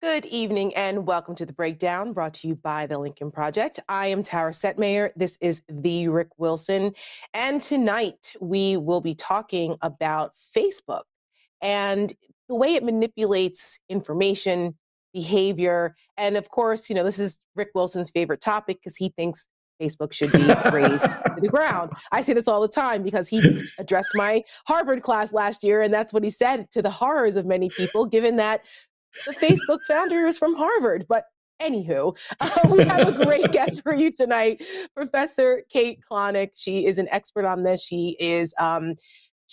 Good evening and welcome to The Breakdown, brought to you by the Lincoln Project. I am Tara Setmayer. This is the Rick Wilson. And tonight we will be talking about Facebook and the way it manipulates information, behavior. And of course, this is Rick Wilson's favorite topic because he thinks Facebook should be razed to the ground. I say this all the time because he addressed my Harvard class last year, and that's what he said, to the horrors of many people, given that the Facebook founder is from Harvard. But anywho, we have a great guest for you tonight, Professor Kate Klonick. She is an expert on this. She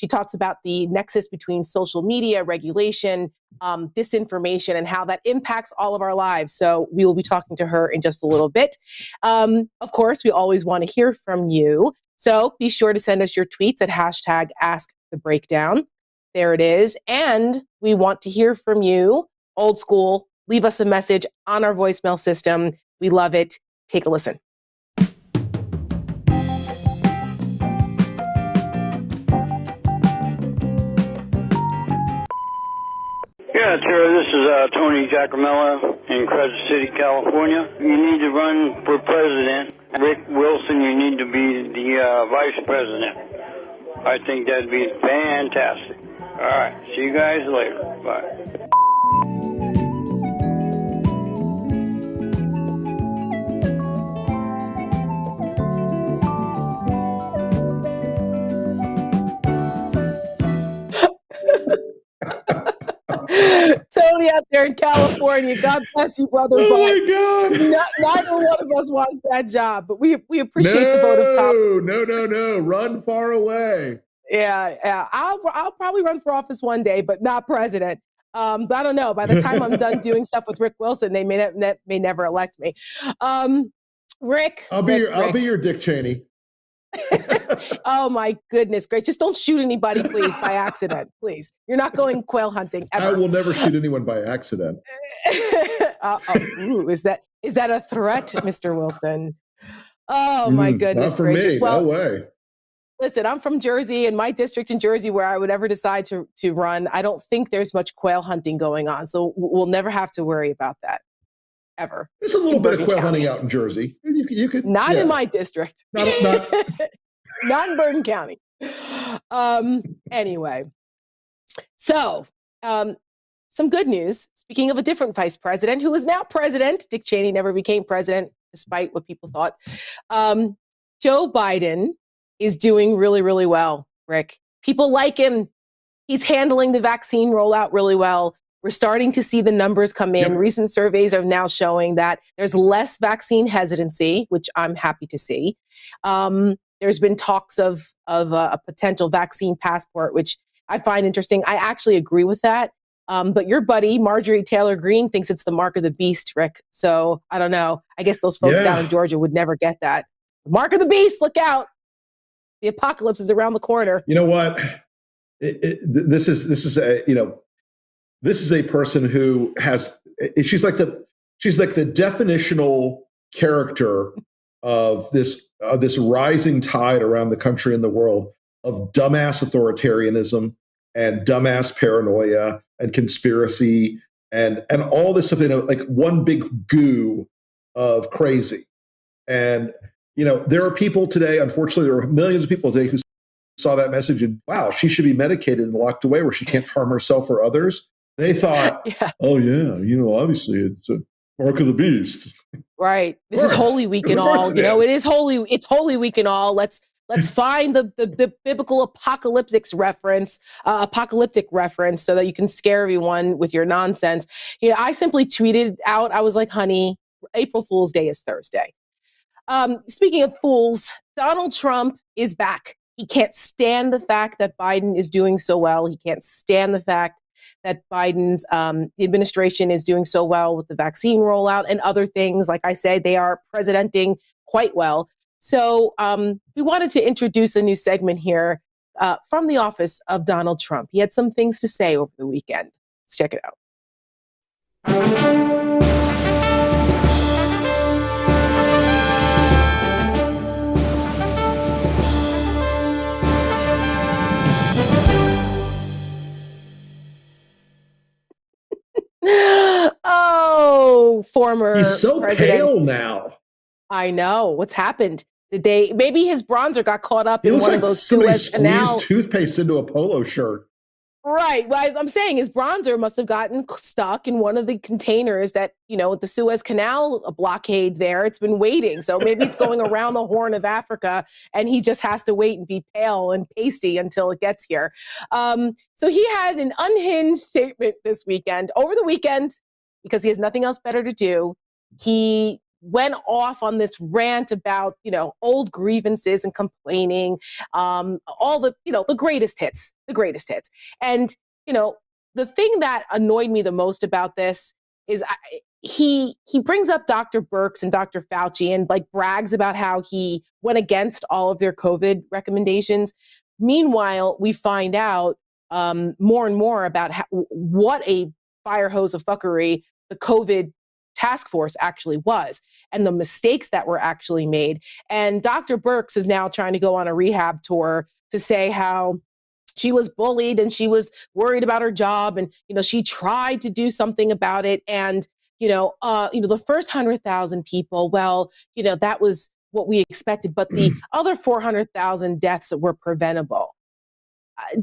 talks about the nexus between social media, regulation, disinformation, and how that impacts all of our lives. So we will be talking to her in just a little bit. Of course, we always want to hear from you. So be sure to send us your tweets at #AskTheBreakdown. There it is. And we want to hear from you. Old school, leave us a message on our voicemail system. We love it. Take a listen. Yeah, Tara, this is Tony Giacomella in Crescent City, California. You need to run for president. Rick Wilson, you need to be the vice president. I think that'd be fantastic. All right, see you guys later. Bye. Tony out there in California, God bless you, brother. Oh my God! Neither one of us wants that job, but we appreciate the vote of confidence. No, run far away. Yeah. I'll probably run for office one day, but not president. But I don't know. By the time I'm done doing stuff with Rick Wilson, they may never elect me. Rick, I'll be your Dick Cheney. Oh my goodness gracious. Just don't shoot anybody, please, by accident. Please. You're not going quail hunting I ever. will never shoot anyone by accident. Ooh, is that a threat, Mr. Wilson? Oh my Not goodness for gracious. me. Well, No way. listen, I'm from Jersey, and my district in Jersey where I would ever decide to run, I don't think there's much quail hunting going on. So we'll never have to worry about that ever. There's a little in bit of Bergen quail County. hunting out in Jersey. You could, Not in yeah. my district. Not Not in Bergen County. Anyway, so some good news. Speaking of a different vice president who is now president, Dick Cheney never became president, despite what people thought. Joe Biden is doing really, really well, Rick. People like him. He's handling the vaccine rollout really well. We're starting to see the numbers come in. Yep. Recent surveys are now showing that there's less vaccine hesitancy, which I'm happy to see. There's been talks of a potential vaccine passport, which I find interesting. I actually agree with that. But your buddy, Marjorie Taylor Greene, thinks it's the mark of the beast, Rick. So I don't know. I guess those folks down in Georgia would never get that. Mark of the beast, look out. The apocalypse is around the corner. You know what? This is a person who has. She's like the definitional character of this rising tide around the country and the world of dumbass authoritarianism and dumbass paranoia and conspiracy and all this stuff in like one big goo of crazy. And there are people today. Unfortunately, there are millions of people today who saw that message and wow, she should be medicated and locked away where she can't harm herself or others. They thought, oh yeah, obviously it's a mark of the beast. Right. This is Holy Week and all. It is holy. It's Holy Week and all. Let's find the biblical apocalyptic reference so that you can scare everyone with your nonsense. I simply tweeted out. I was like, honey, April Fool's Day is Thursday. Speaking of fools, Donald Trump is back. He can't stand the fact that Biden is doing so well. He can't stand the fact that Biden's administration is doing so well with the vaccine rollout and other things. Like I said, they are presidenting quite well. So we wanted to introduce a new segment here from the office of Donald Trump. He had some things to say over the weekend. Let's check it out. Oh, former He's so president. pale now. I know. What's happened? Maybe his bronzer got caught up in one of those somebody Suez Canal. Squeezed toothpaste into a polo shirt. Right. Well, I'm saying his bronzer must have gotten stuck in one of the containers that, the Suez Canal blockade there. It's been waiting. So maybe it's going around the Horn of Africa and he just has to wait and be pale and pasty until it gets here. So he had an unhinged statement this weekend. Over the weekend, because he has nothing else better to do, he went off on this rant about, old grievances and complaining, all the greatest hits. And, the thing that annoyed me the most about this is he brings up Dr. Birx and Dr. Fauci and like brags about how he went against all of their COVID recommendations. Meanwhile, we find out more and more about what a fire hose of fuckery the COVID task force actually was and the mistakes that were actually made. And Dr. Birx is now trying to go on a rehab tour to say how she was bullied and she was worried about her job and, she tried to do something about it. And, the first 100,000 people, well, that was what we expected, but the other 400,000 deaths were preventable.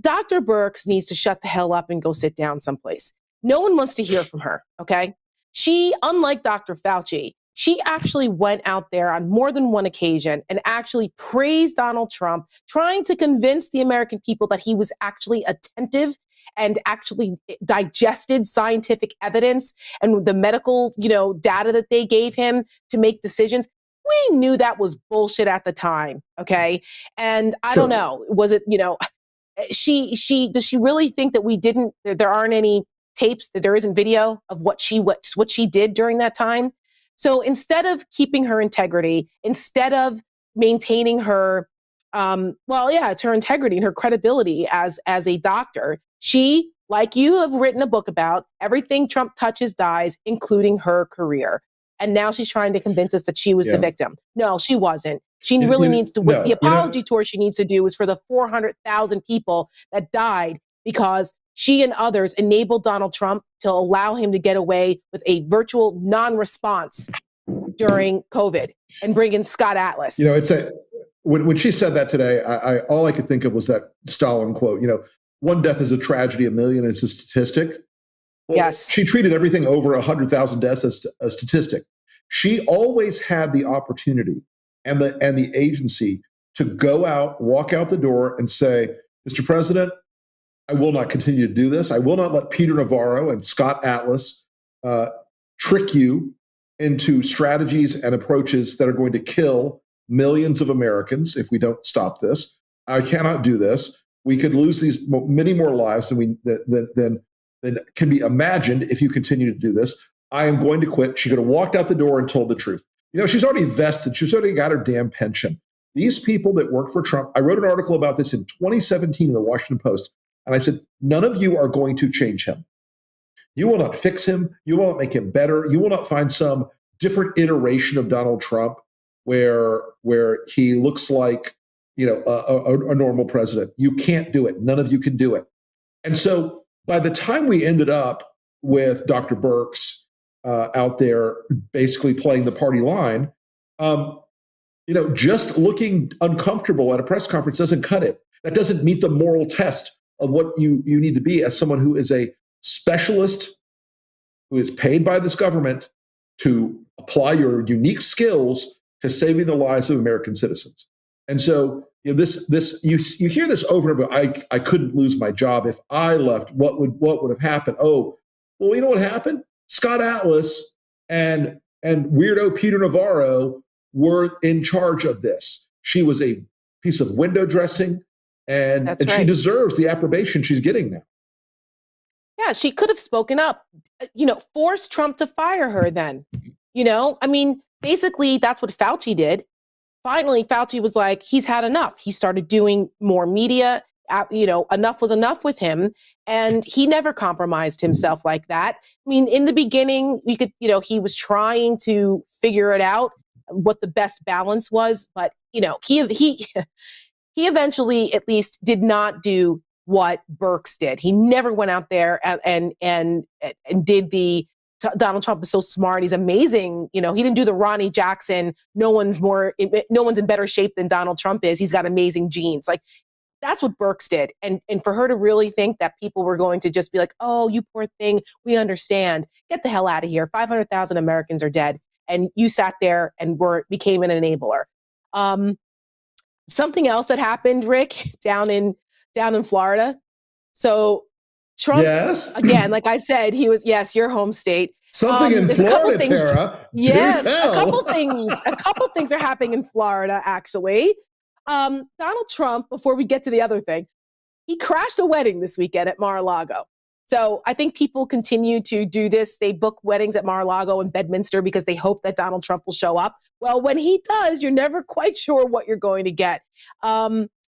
Dr. Birx needs to shut the hell up and go sit down someplace. No one wants to hear from her, okay? She, unlike Dr. Fauci, she actually went out there on more than one occasion and actually praised Donald Trump, trying to convince the American people that he was actually attentive and actually digested scientific evidence and the medical, data that they gave him to make decisions. We knew that was bullshit at the time, okay? And I don't know, was it, does she really think that there aren't any tapes, that there isn't video of what she did during that time? So instead of keeping her integrity, instead of maintaining her Well, yeah, it's her integrity and her credibility as a doctor. She, like you have written a book about, everything Trump touches dies, including her career. And now she's trying to convince us that she was the victim. No, she wasn't. She really needs to, the apology tour she needs to do is for the 400,000 people that died because she and others enabled Donald Trump to allow him to get away with a virtual non-response during COVID and bring in Scott Atlas. When she said that today, I all I could think of was that Stalin quote, one death is a tragedy, a million is a statistic. Well, yes. She treated everything over 100,000 deaths as a statistic. She always had the opportunity and the agency to go out, walk out the door and say, Mr. President, I will not continue to do this. I will not let Peter Navarro and Scott Atlas trick you into strategies and approaches that are going to kill millions of Americans if we don't stop this. I cannot do this. We could lose these many more lives than can be imagined if you continue to do this. I am going to quit. She could have walked out the door and told the truth. She's already vested. She's already got her damn pension. These people that work for Trump, I wrote an article about this in 2017 in the Washington Post, and I said, none of you are going to change him. You will not fix him. You will not make him better. You will not find some different iteration of Donald Trump where he looks like a normal president. You can't do it. None of you can do it. And so by the time we ended up with Dr. Birx out there basically playing the party line, just looking uncomfortable at a press conference doesn't cut it. That doesn't meet the moral test of what you need to be as someone who is a specialist, who is paid by this government to apply your unique skills to saving the lives of American citizens. And so you hear this over and over. I couldn't lose my job if I left. What would have happened? Oh, well, you know what happened? Scott Atlas and weirdo Peter Navarro were in charge of this. She was a piece of window dressing, and right. She deserves the approbation she's getting now. Yeah, she could have spoken up, force Trump to fire her then. Basically that's what Fauci did. Finally, Fauci was like, he's had enough. He started doing more media. Enough was enough with him. And he never compromised himself like that. In the beginning, we could, he was trying to figure it out, what the best balance was. But, he eventually at least did not do what Birx did. He never went out there and did the Donald Trump is so smart. He's amazing. He didn't do the Ronnie Jackson. No one's in better shape than Donald Trump is. He's got amazing genes. Like that's what Birx did. And for her to really think that people were going to just be like, oh, you poor thing. We understand. Get the hell out of here. 500,000 Americans are dead. And you sat there and became an enabler. Something else that happened, Rick, down in Florida. So Trump, yes. Again, like I said, he was, yes, your home state. Something in Florida, Tara. Yes, a couple things are happening in Florida, actually. Donald Trump, before we get to the other thing, he crashed a wedding this weekend at Mar-a-Lago. So I think people continue to do this. They book weddings at Mar-a-Lago and Bedminster because they hope that Donald Trump will show up. Well, when he does, you're never quite sure what you're going to get.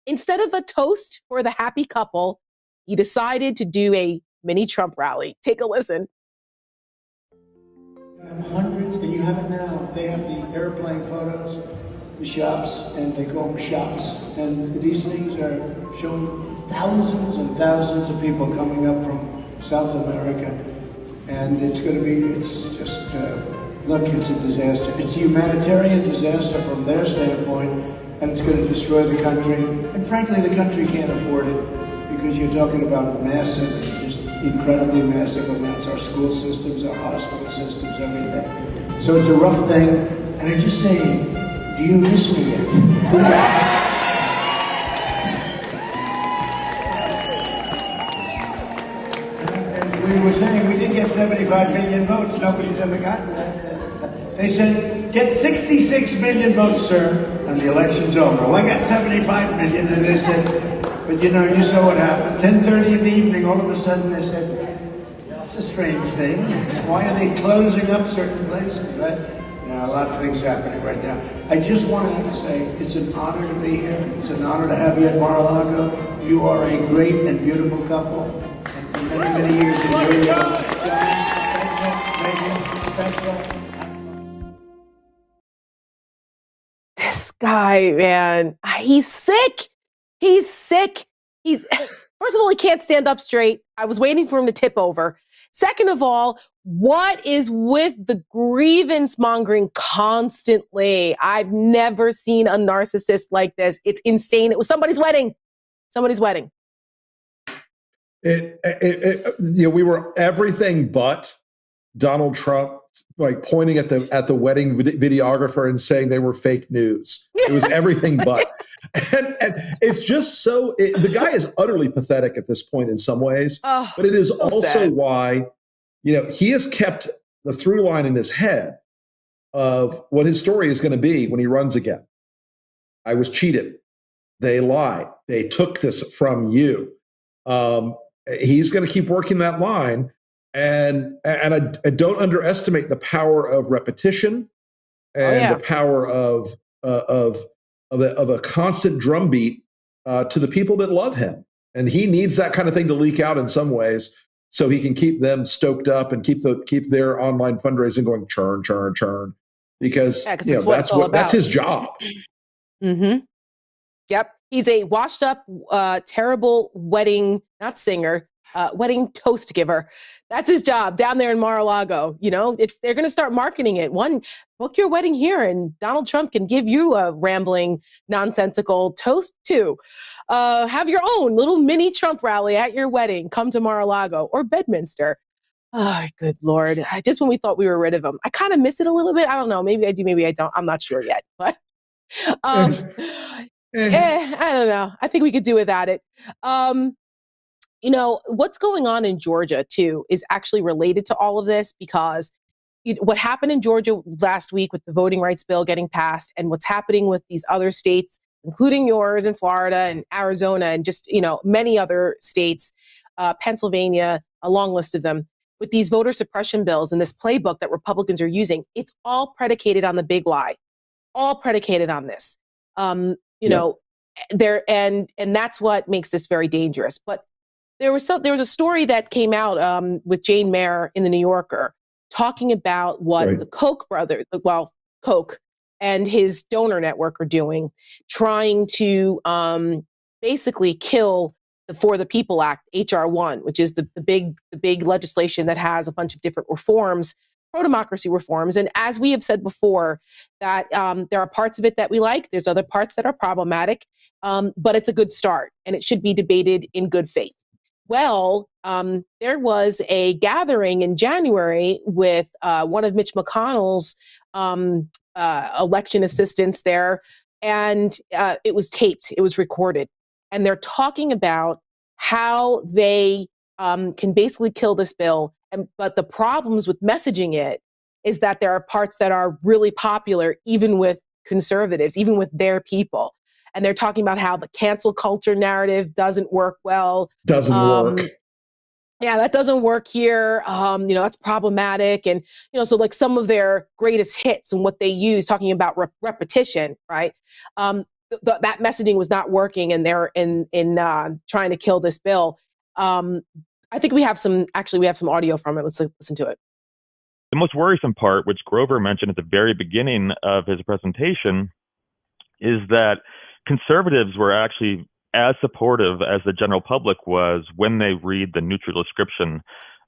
Instead of a toast for the happy couple, he decided to do a mini Trump rally. Take a listen. You have hundreds, and you have it now. They have the airplane photos, the shops, and they call them shops. And these things are showing thousands and thousands of people coming up from South America. And it's just, look, it's a disaster. It's a humanitarian disaster from their standpoint, and it's going to destroy the country. And frankly, the country can't afford it. Because you're talking about massive, just incredibly massive amounts, our school systems, our hospital systems, everything. So it's a rough thing, and I just say, do you miss me yet? As we were saying, we did get 75 million votes. Nobody's ever gotten to that. They said, get 66 million votes, sir, and the election's over. Well, I got 75 million, and they said, but you saw what happened. 10:30 in the evening, all of a sudden they said, that's a strange thing. Why are they closing up certain places, right? A lot of things happening right now. I just wanted to say it's an honor to be here. It's an honor to have you at Mar-a-Lago. You are a great and beautiful couple. And for many, many years, enjoy your special. This guy, man, he's sick. He's sick. He's first of all, he can't stand up straight. I was waiting for him to tip over. Second of all, what is with the grievance mongering constantly? I've never seen a narcissist like this. It's insane. It was somebody's wedding. Somebody's wedding. You know, we were everything but Donald Trump, like pointing at the wedding videographer and saying they were fake news. It was everything but. And it's just so the guy is utterly pathetic at this point in some ways, but it is so also sad. Why, you know, he has kept the through line in his head of what his story is going to be when he runs again. I was cheated. They lied. They took this from you. He's going to keep working that line. And I don't underestimate the power of repetition and the power of a constant drumbeat to the people that love him. And he needs that kind of thing to leak out in some ways so he can keep them stoked up and keep their online fundraising going churn, churn, churn. Because you know, that's his job. Mm-hmm. Yep. He's a washed up, terrible wedding, not singer, wedding toast giver. That's his job down there in Mar-a-Lago. You know, they're going to start marketing it. Book your wedding here and Donald Trump can give you a rambling, nonsensical toast too. Have your own little mini Trump rally at your wedding. Come to Mar-a-Lago or Bedminster. Oh, good Lord. Just when we thought we were rid of him. I kind of miss it a little bit. I don't know. Maybe I do, maybe I don't. I'm not sure yet. But I don't know. I think we could do without it. You know, what's going on in Georgia, too, is actually related to all of this because what happened in Georgia last week with the voting rights bill getting passed and what's happening with these other states, including yours in Florida and Arizona and just, you know, many other states, Pennsylvania, a long list of them, with these voter suppression bills and this playbook that Republicans are using, it's all predicated on the big lie, all predicated on this. You know, and that's what makes this very dangerous. But there was a story that came out with Jane Mayer in the New Yorker talking about what the Koch brothers, Koch and his donor network are doing, trying to basically kill the For the People Act, HR1, which is the big legislation that has a bunch of different reforms, pro-democracy reforms. And as we have said before, that there are parts of it that we like, there's other parts that are problematic, but it's a good start and it should be debated in good faith. Well, there was a gathering in January with one of Mitch McConnell's election assistants there, and it was taped, it was recorded. And they're talking about how they can basically kill this bill. But the problems with messaging it is that there are parts that are really popular, even with conservatives, even with their people. And they're talking about how the cancel culture narrative doesn't work well. Doesn't work. Yeah, that doesn't work here. You know, that's problematic. And, you know, so like some of their greatest hits and what they use, talking about repetition, right? That messaging was not working and they're in trying to kill this bill. I think we have some audio from it. Let's listen to it. The most worrisome part, which Grover mentioned at the very beginning of his presentation, is that conservatives were actually as supportive as the general public was when they read the neutral description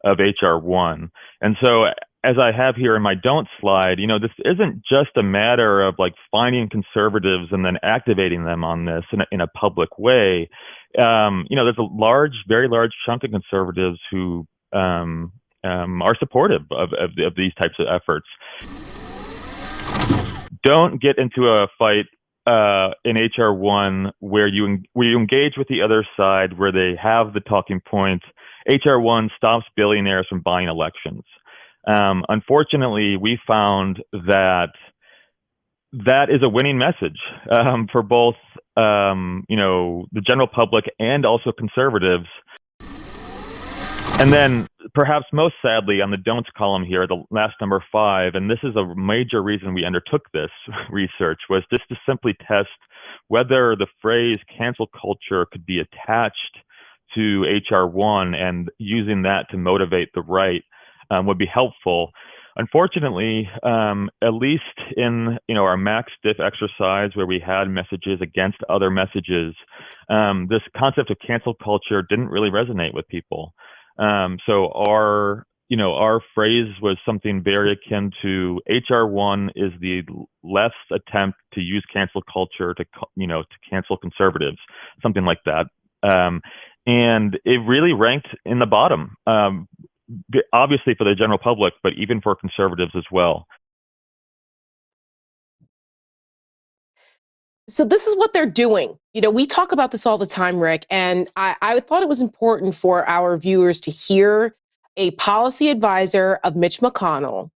of HR1. And so, as I have here in my don't slide, you know, this isn't just a matter of like finding conservatives and then activating them on this in a public way. You know, there's a very large chunk of conservatives who are supportive of these types of efforts. Don't get into a fight in HR1 where you engage with the other side, where they have the talking points. HR1 stops billionaires from buying elections. Unfortunately, we found that is a winning message for both, you know, the general public and also conservatives. And then perhaps most sadly, on the don'ts column here, the last number 5, and this is a major reason we undertook this research, was just to simply test whether the phrase cancel culture could be attached to HR1 and using that to motivate the right would be helpful. Unfortunately, at least in our max diff exercise where we had messages against other messages, this concept of cancel culture didn't really resonate with people. So our phrase was something very akin to HR1 is the left's attempt to use cancel culture to cancel conservatives, something like that. And it really ranked in the bottom. Obviously for the general public, but even for conservatives as well. So this is what they're doing. We talk about this all the time, Rick, and I thought it was important for our viewers to hear a policy advisor of Mitch McConnell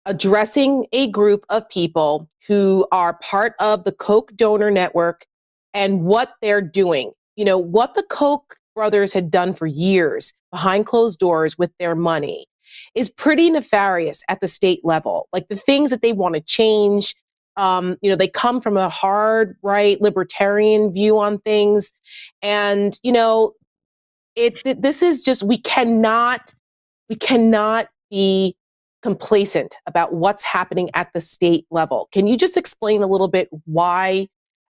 addressing a group of people who are part of the Koch donor network and what they're doing. What the Koch brothers had done for years behind closed doors with their money is pretty nefarious at the state level. Like the things that they want to change, they come from a hard right libertarian view on things. And, this is just, we cannot be complacent about what's happening at the state level. Can you just explain a little bit why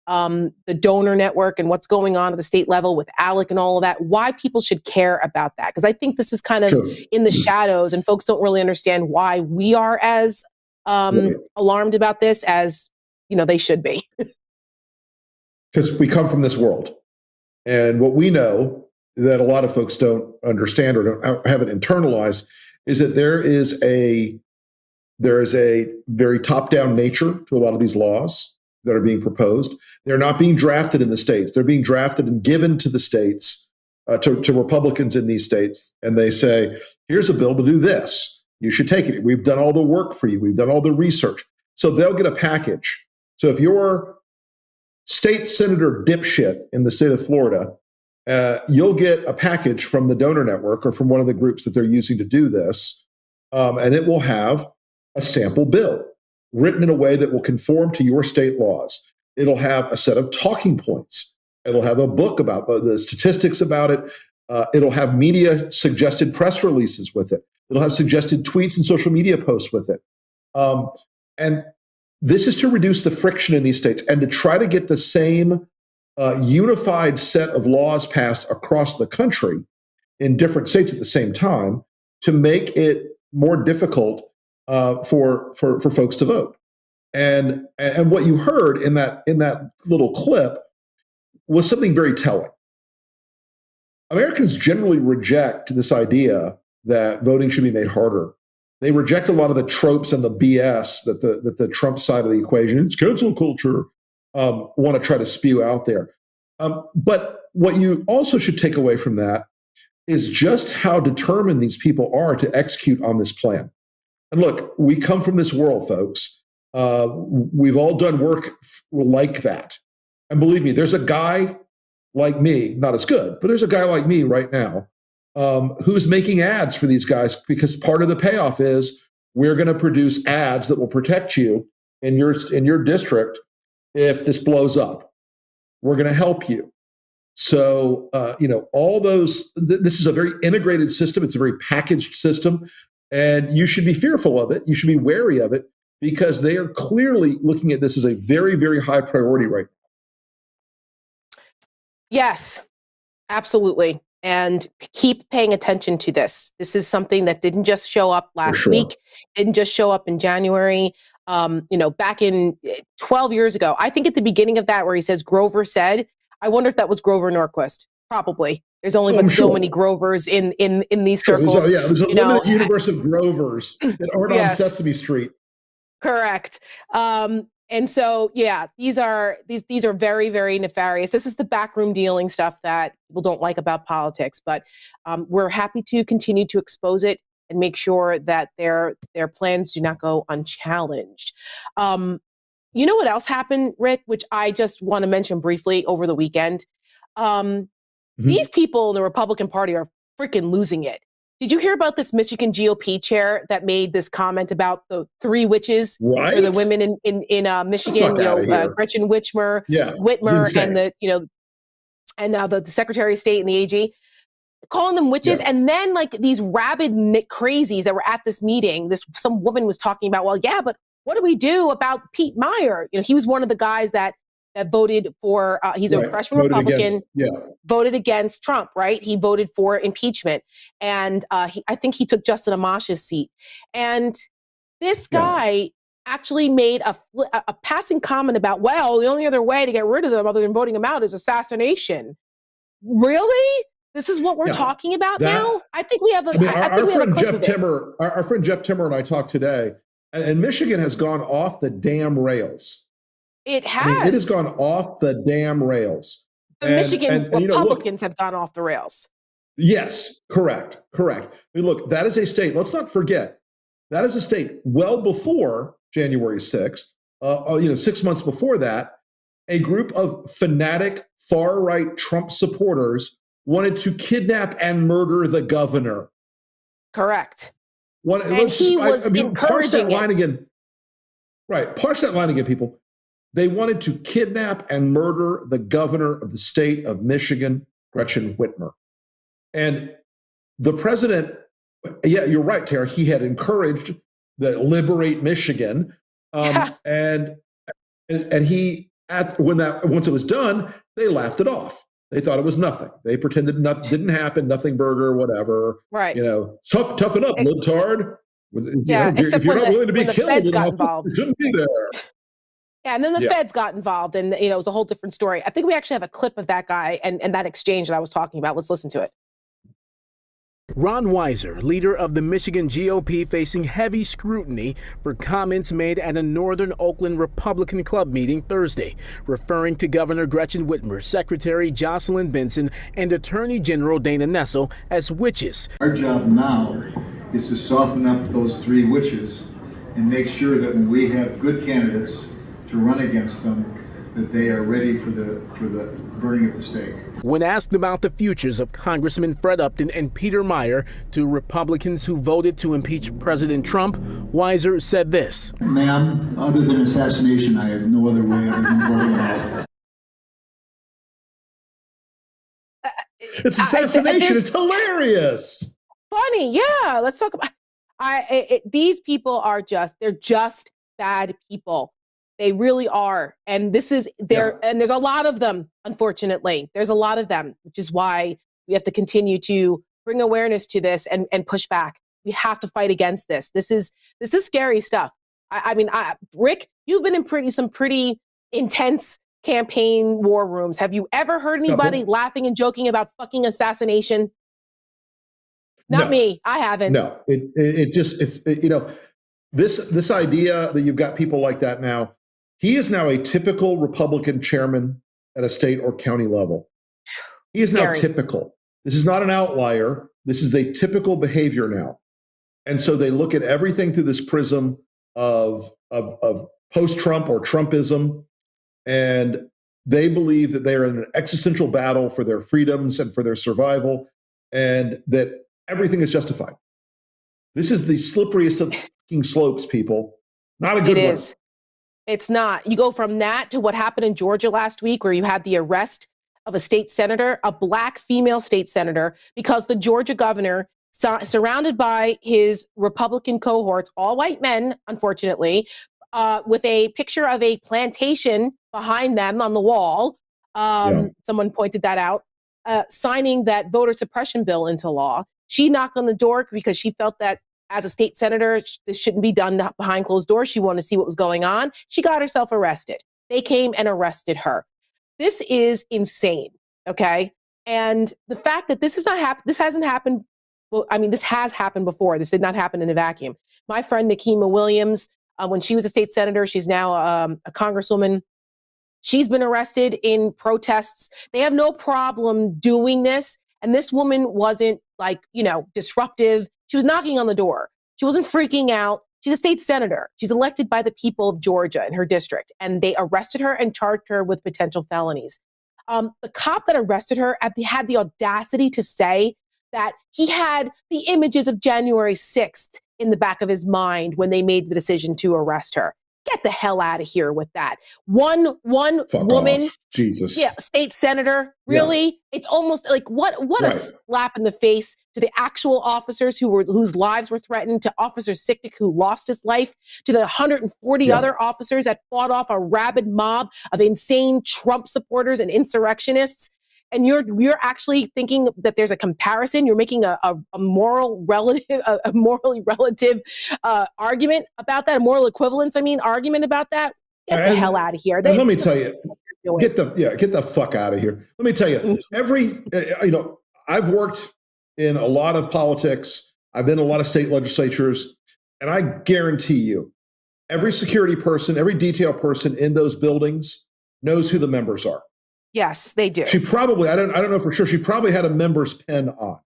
the donor network and what's going on at the state level with ALEC and all of that, why people should care about that? Because I think this is kind of in the shadows and folks don't really understand why we are as alarmed about this as, they should be. Because we come from this world. And what we know that a lot of folks don't understand or haven't internalized is that there is a very top-down nature to a lot of these laws that are being proposed. They're not being drafted in the states. They're being drafted and given to the states, to Republicans in these states. And they say, here's a bill to do this. You should take it. We've done all the work for you. We've done all the research. So they'll get a package. So if you're state senator dipshit in the state of Florida, you'll get a package from the donor network or from one of the groups that they're using to do this. And it will have a sample bill written in a way that will conform to your state laws. It'll have a set of talking points. It'll have a book about the statistics about it. It'll have media suggested press releases with it. It'll have suggested tweets and social media posts with it. And this is to reduce the friction in these states and to try to get the same unified set of laws passed across the country in different states at the same time to make it more difficult for folks to vote. And what you heard in that little clip was something very telling. Americans generally reject this idea that voting should be made harder. They reject a lot of the tropes and the BS that the Trump side of the equation, it's cancel culture, want to try to spew out there. But what you also should take away from that is just how determined these people are to execute on this plan. And look, we come from this world, folks. We've all done work like that. And believe me, there's a guy like me, not as good, but there's a guy like me right now who's making ads for these guys because part of the payoff is we're going to produce ads that will protect you in your district if this blows up. We're going to help you. So, all those, this is a very integrated system. It's a very packaged system, and you should be fearful of it. You should be wary of it because they are clearly looking at this as a very, very high priority right now. Yes, absolutely. And keep paying attention to this. This is something that didn't just show up last week, didn't just show up in January. Back in 12 years ago, I think at the beginning of that where he says Grover said, I wonder if that was Grover Norquist. Probably. There's only been so many Grovers in these circles. There's a limited universe of Grovers that aren't on Sesame Street. Correct. And so, these are very, very nefarious. This is the backroom dealing stuff that people don't like about politics, but we're happy to continue to expose it and make sure that their plans do not go unchallenged. You know what else happened, Rick, which I just want to mention briefly over the weekend? These people in the Republican Party are freaking losing it. Did you hear about this Michigan GOP chair that made this comment about the 3 witches Right? for the women in Michigan? Gretchen Whitmer, Yeah, Whitmer, and the Secretary of State and the AG, calling them witches. Yeah. And then like these rabid crazies that were at this meeting, some woman was talking about, well, yeah, but what do we do about Pete Meyer? You know, he was one of the guys that voted for, he's a freshman Republican, voted against Trump, right? He voted for impeachment. And I think he took Justin Amash's seat. And this guy actually made a passing comment about, well, the only other way to get rid of them other than voting them out is assassination. Really? This is what we're talking about now? I think we have our friend Jeff Timmer and I talked today, and Michigan has gone off the damn rails. It has. I mean, it has gone off the damn rails. The Michigan Republicans have gone off the rails. Yes, correct. I mean, look, that is a state, let's not forget, that is a state well before January 6th, 6 months before that, a group of fanatic far-right Trump supporters wanted to kidnap and murder the governor. Correct. He was encouraging parse that line it. again. Right, parse that line again, people. They wanted to kidnap and murder the governor of the state of Michigan, Gretchen Whitmer. And the president, you're right, Tara, he had encouraged the Liberate Michigan. And he, once it was done, they laughed it off. They thought it was nothing. They pretended nothing didn't happen, nothing burger, whatever. Right. Toughen up, libtard. Except if you're not willing to be killed, feds got involved. You shouldn't be there. Yeah, and then the feds got involved, and it was a whole different story. I think we actually have a clip of that guy and that exchange that I was talking about. Let's listen to it. Ron Weiser, leader of the Michigan GOP, facing heavy scrutiny for comments made at a Northern Oakland Republican Club meeting Thursday, referring to Governor Gretchen Whitmer, Secretary Jocelyn Benson, and Attorney General Dana Nessel as witches. Our job now is to soften up those 3 witches and make sure that when we have good candidates to run against them, that they are ready for the burning at the stake. When asked about the futures of Congressman Fred Upton and Peter Meyer, 2 Republicans who voted to impeach President Trump, Weiser said this. Ma'am, other than assassination, I have no other way of even voting out. It's assassination. It's hilarious. Funny, yeah. Let's talk about. These people are they're just bad people. They really are. And this is and there's a lot of them, unfortunately. There's a lot of them, which is why we have to continue to bring awareness to this and push back. We have to fight against this. This is scary stuff. Rick, you've been in some pretty intense campaign war rooms. Have you ever heard anybody laughing and joking about fucking assassination? Not me. I haven't. No, this idea that you've got people like that now. He is now a typical Republican chairman at a state or county level. He is now typical. This is not an outlier. This is a typical behavior now. And so they look at everything through this prism of post-Trump or Trumpism, and they believe that they are in an existential battle for their freedoms and for their survival, and that everything is justified. This is the slipperiest of fucking slopes, people. Not a good one. It is. It's not. You go from that to what happened in Georgia last week, where you had the arrest of a state senator, a black female state senator, because the Georgia governor, surrounded by his Republican cohorts, all white men, unfortunately, with a picture of a plantation behind them on the wall. Someone pointed that out, signing that voter suppression bill into law. She knocked on the door because she felt that as a state senator, this shouldn't be done behind closed doors. She wanted to see what was going on. She got herself arrested. They came and arrested her. This is insane, okay? And the fact that this hasn't happened. Well, I mean, this has happened before. This did not happen in a vacuum. My friend Nikema Williams, when she was a state senator, she's now a congresswoman. She's been arrested in protests. They have no problem doing this. And this woman wasn't disruptive. She was knocking on the door. She wasn't freaking out. She's a state senator. She's elected by the people of Georgia in her district. And they arrested her and charged her with potential felonies. The cop that arrested her had the audacity to say that he had the images of January 6th in the back of his mind when they made the decision to arrest her. Get the hell out of here with that. One Fuck woman, off. Jesus. yeah, state senator, really? Yeah. It's almost like what a Right. slap in the face to the actual officers whose lives were threatened, to Officer Sicknick who lost his life, to the 140 Yeah. other officers that fought off a rabid mob of insane Trump supporters and insurrectionists. And you're actually thinking that there's a comparison. You're making a moral relative, a morally relative argument about that, a moral equivalence, argument about that. Get the hell out of here. And let me tell you, get the fuck out of here. Let me tell you, I've worked in a lot of politics. I've been in a lot of state legislatures, and I guarantee you, every security person, every detail person in those buildings knows who the members are. Yes, they do. She probably, I don't know for sure, she probably had a member's pen on.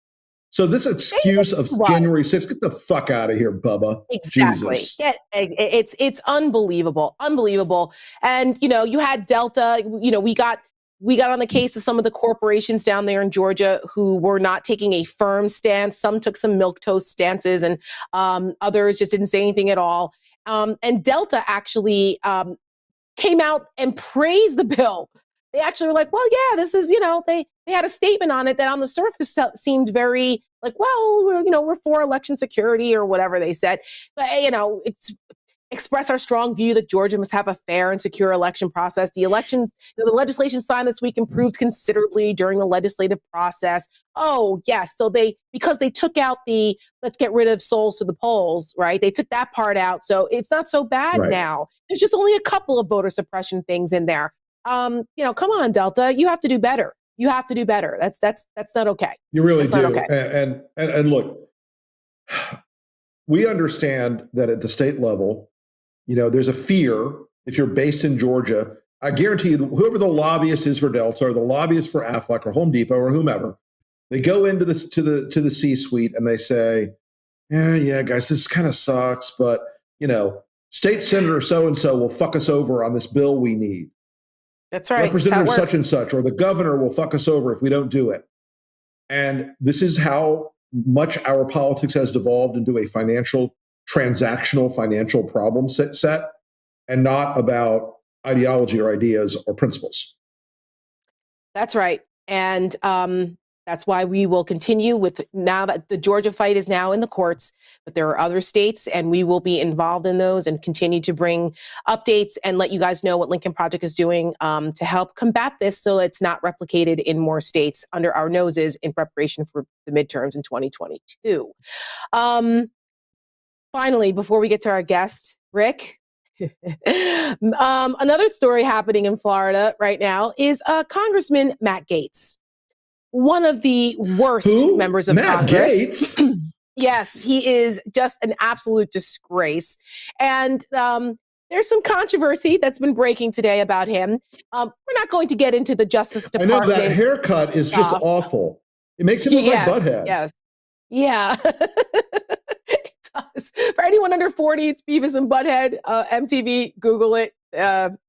So this excuse of January 6th, get the fuck out of here, Bubba. Exactly. Jesus. It's unbelievable. Unbelievable. And, you had Delta, we got on the case of some of the corporations down there in Georgia who were not taking a firm stance. Some took some milquetoast stances, and others just didn't say anything at all. And Delta actually came out and praised the bill. They actually were like, well, yeah, this is, they had a statement on it that on the surface seemed very like, well, we're for election security or whatever they said. But, it's express our strong view that Georgia must have a fair and secure election process. The legislation signed this week improved considerably during the legislative process. Oh, yes. So because they took out the let's get rid of souls to the polls, right? They took that part out. So it's not so bad now. There's just only a couple of voter suppression things in there. Come on, Delta, you have to do better. You have to do better. That's not okay. You really that's do. Not okay. And look, we understand that at the state level, there's a fear if you're based in Georgia. I guarantee you, whoever the lobbyist is for Delta or the lobbyist for Aflac or Home Depot or whomever, they go into this to the C-suite and they say, yeah, guys, this kind of sucks, but State Senator so-and-so will fuck us over on this bill we need. That's right. Representative such and such, or the governor will fuck us over if we don't do it. And this is how much our politics has devolved into a transactional financial problem set, and not about ideology or ideas or principles. That's right. And that's why we will continue with, now that the Georgia fight is now in the courts, but there are other states and we will be involved in those and continue to bring updates and let you guys know what Lincoln Project is doing to help combat this so it's not replicated in more states under our noses in preparation for the midterms in 2022. Finally, before we get to our guest, Rick, another story happening in Florida right now is Congressman Matt Gaetz. One of the worst members of Matt Congress. Gaetz? Yes, he is just an absolute disgrace. And there's some controversy that's been breaking today about him. We're not going to get into the Justice Department. I know that haircut is just awful. It makes him look like Butthead. Yes. Yeah. It does. For anyone under 40, it's Beavis and Butthead. MTV, Google it.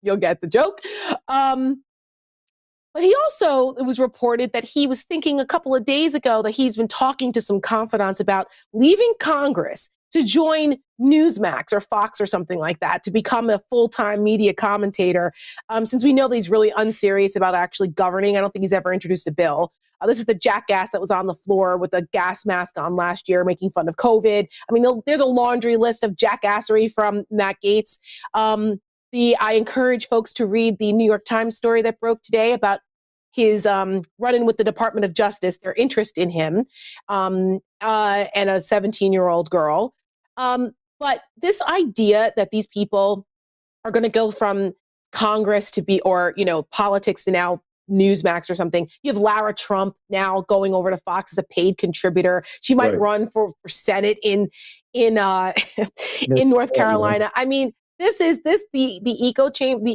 You'll get the joke. But he also, it was reported that he was thinking a couple of days ago that he's been talking to some confidants about leaving Congress to join Newsmax or Fox or something like that, to become a full-time media commentator. Since we know that he's really unserious about actually governing, I don't think he's ever introduced a bill. This is the jackass that was on the floor with a gas mask on last year, making fun of COVID. I mean, there's a laundry list of jackassery from Matt Gaetz. I encourage folks to read the New York Times story that broke today about his run-in with the Department of Justice, their interest in him, and a 17-year-old girl. But this idea that these people are going to go from Congress to be, or, politics to now Newsmax or something. You have Lara Trump now going over to Fox as a paid contributor. She might run for Senate in North Carolina. I mean, the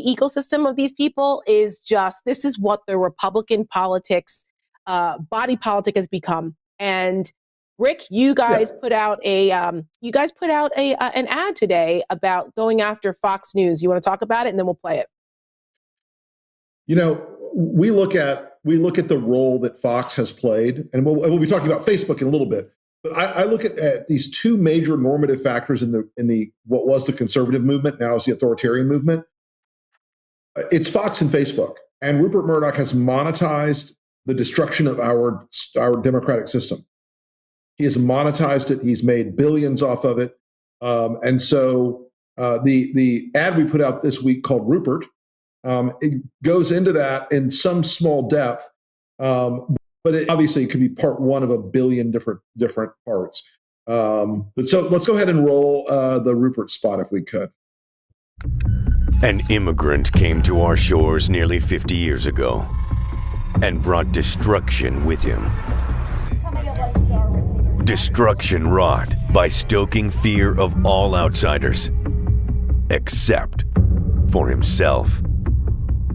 ecosystem of these people is just, this is what the Republican politics, body politic has become. And Rick, you guys put out an ad today about going after Fox News. You want to talk about it, and then we'll play it. We look at we look at the role that Fox has played, and we'll be talking about Facebook in a little bit. But I look at these two major normative factors in the what was the conservative movement, now is the authoritarian movement. It's Fox and Facebook, and Rupert Murdoch has monetized the destruction of our democratic system. He has monetized it. He's made billions off of it, and so the ad we put out this week called Rupert, it goes into that in some small depth. But obviously, it could be part one of a billion different parts. But so let's go ahead and roll the Rupert spot if we could. An immigrant came to our shores nearly 50 years ago and brought destruction with him. Destruction wrought by stoking fear of all outsiders, except for himself.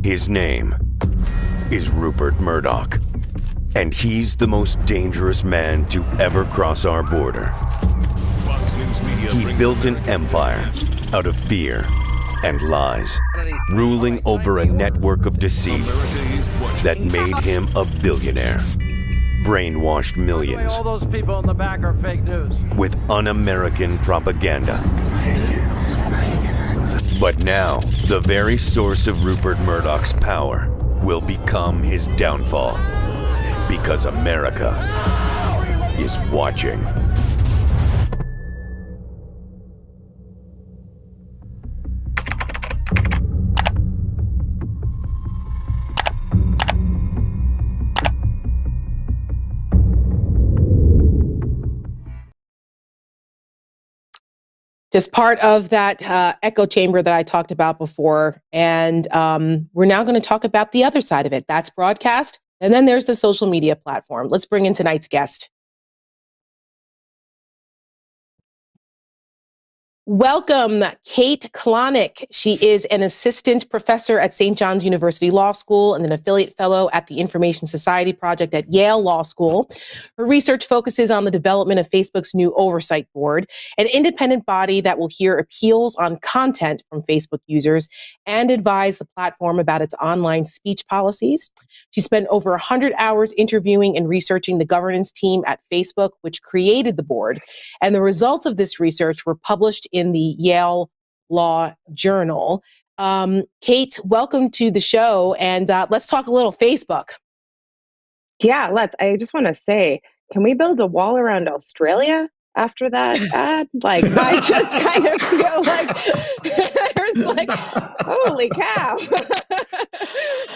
His name is Rupert Murdoch. And he's the most dangerous man to ever cross our border. He built an empire out of fear and lies, ruling over a network of deceit that made him a billionaire, brainwashed millions All those people in the back are fake news. with un-American propaganda. But now, the very source of Rupert Murdoch's power will become his downfall. Because America is watching. Just part of that echo chamber that I talked about before. And we're now going to talk about the other side of it. That's broadcast. And then there's the social media platform. Let's bring in tonight's guest. Welcome, Kate Klonick. She is an assistant professor at St. John's University Law School and an affiliate fellow at the Information Society Project at Yale Law School. Her research focuses on the development of Facebook's new Oversight Board, an independent body that will hear appeals on content from Facebook users and advise the platform about its online speech policies. She spent over 100 hours interviewing and researching the governance team at Facebook, which created the board. And the results of this research were published in the Yale Law Journal. Kate, welcome to the show. And let's talk a little Facebook. Yeah, let's. I just want to say, can we build a wall around Australia after that ad? Like, I just kind of feel like there's like, holy cow.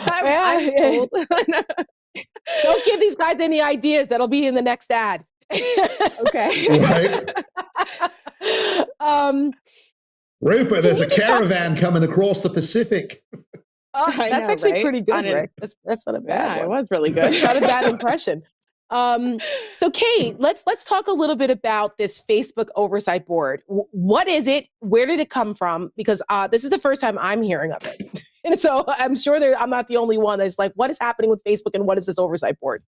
I'm told. Don't give these guys any ideas. That'll be in the next ad. Okay. Right? Rupert, there's a caravan coming across the Pacific. That's know, actually right? pretty good, Rick. That's not a bad Yeah, one. it was really good. Not a bad impression. So Kate, let's talk a little bit about this Facebook Oversight Board. What is it? Where did it come from? Because this is the first time I'm hearing of it. And so I'm sure I'm not the only one that's like, what is happening with Facebook and what is this Oversight Board?